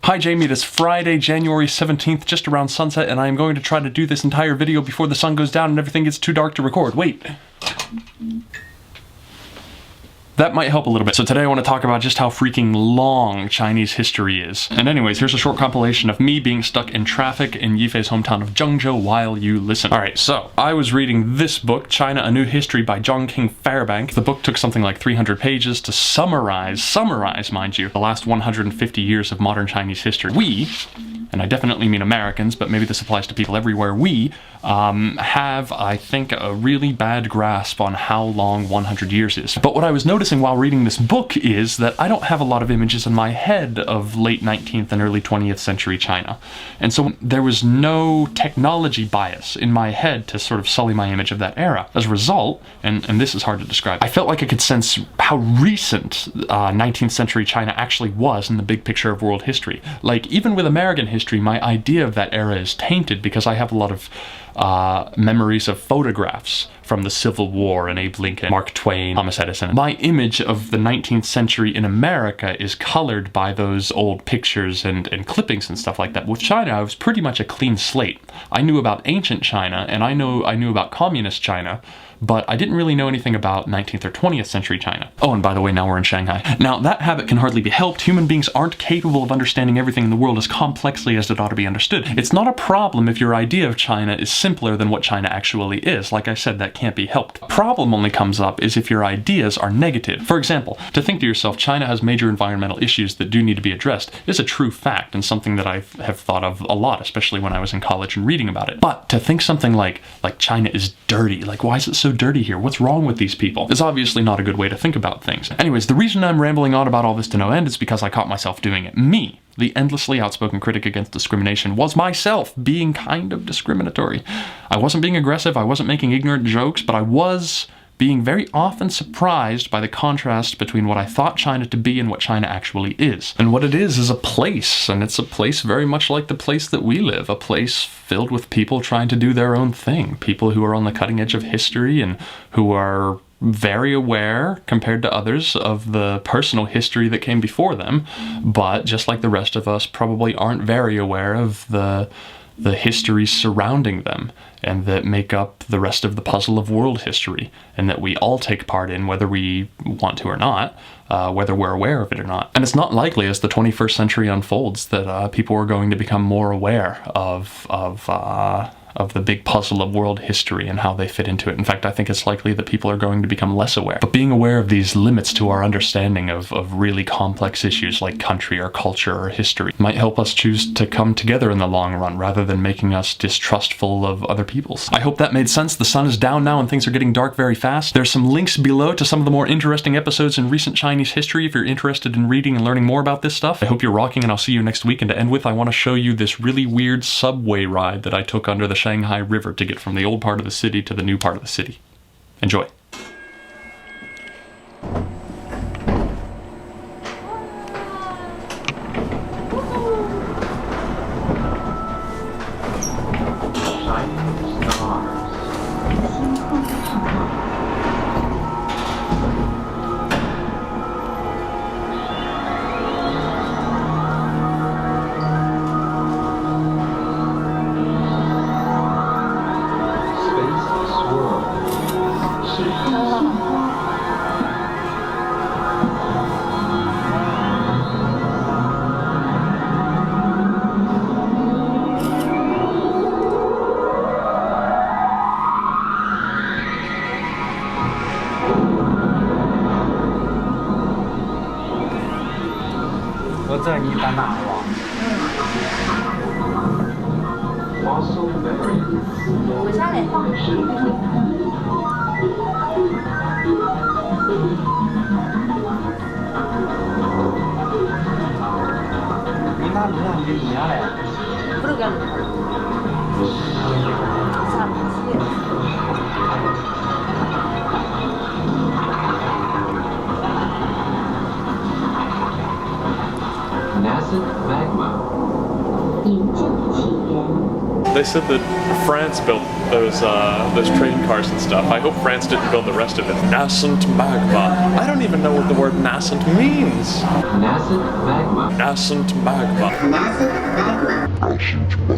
Hi Jamie, it is Friday, January 17th, just around sunset, and I am going to try to do this entire video before the sun goes down and everything gets too dark to record. Wait. That might help a little bit. So today I want to talk about just how freaking long Chinese history is. And anyways, here's a short compilation of me being stuck in traffic in Yifei's hometown of Zhengzhou while you listen. Alright, so I was reading this book, China, A New History by John King Fairbank. The book took something like 300 pages to summarize, mind you, the last 150 years of modern Chinese history. We, and I definitely mean Americans, but maybe this applies to people everywhere, we have, I think, a really bad grasp on how long 100 years is. But what I was noticing while reading this book is that I don't have a lot of images in my head of late 19th and early 20th century China. And so there was no technology bias in my head to sort of sully my image of that era. As a result, and this is hard to describe, I felt like I could sense how recent 19th century China actually was in the big picture of world history. Like, even with American history, my idea of that era is tainted because I have a lot of memories of photographs from the Civil War and Abe Lincoln, Mark Twain, Thomas Edison. My image of the 19th century in America is colored by those old pictures and clippings and stuff like that. With China, I was pretty much a clean slate. I knew about ancient China, and I knew about communist China, but I didn't really know anything about 19th or 20th century China. Oh, and by the way, now we're in Shanghai. Now, that habit can hardly be helped. Human beings aren't capable of understanding everything in the world as complexly as it ought to be understood. It's not a problem if your idea of China is simpler than what China actually is. Like I said, that can't be helped. The problem only comes up is if your ideas are negative. For example, to think to yourself, China has major environmental issues that do need to be addressed is a true fact and something that I have thought of a lot, especially when I was in college and reading about it. But to think something like China is dirty, like why is it so dirty here? What's wrong with these people? Is obviously not a good way to think about things. Anyways, the reason I'm rambling on about all this to no end is because I caught myself doing it. Me, the endlessly outspoken critic against discrimination, was myself being kind of discriminatory. I wasn't being aggressive, I wasn't making ignorant jokes, but I was being very often surprised by the contrast between what I thought China to be and what China actually is. And what it is a place, and it's a place very much like the place that we live, a place filled with people trying to do their own thing, people who are on the cutting edge of history and who are very aware, compared to others, of the personal history that came before them, but just like the rest of us, probably aren't very aware of the histories surrounding them and that make up the rest of the puzzle of world history, and that we all take part in, whether we want to or not, whether we're aware of it or not. And it's not likely as the 21st century unfolds that people are going to become more aware of the big puzzle of world history and how they fit into it. In fact, I think it's likely that people are going to become less aware. But being aware of these limits to our understanding of really complex issues like country or culture or history might help us choose to come together in the long run rather than making us distrustful of other people's. I hope that made sense. The sun is down now and things are getting dark very fast. There's some links below to some of the more interesting episodes in recent Chinese history if you're interested in reading and learning more about this stuff. I hope you're rocking, and I'll see you next week. And to end with, I want to show you this really weird subway ride that I took under the Shanghai River to get from the old part of the city to the new part of the city. Enjoy. Massive magma. 引进起源。They said that France built those train cars and stuff. I hope France didn't build the rest of it. Nascent magma. I don't even know what the word nascent means. Nascent magma. Nascent magma. Nascent magma.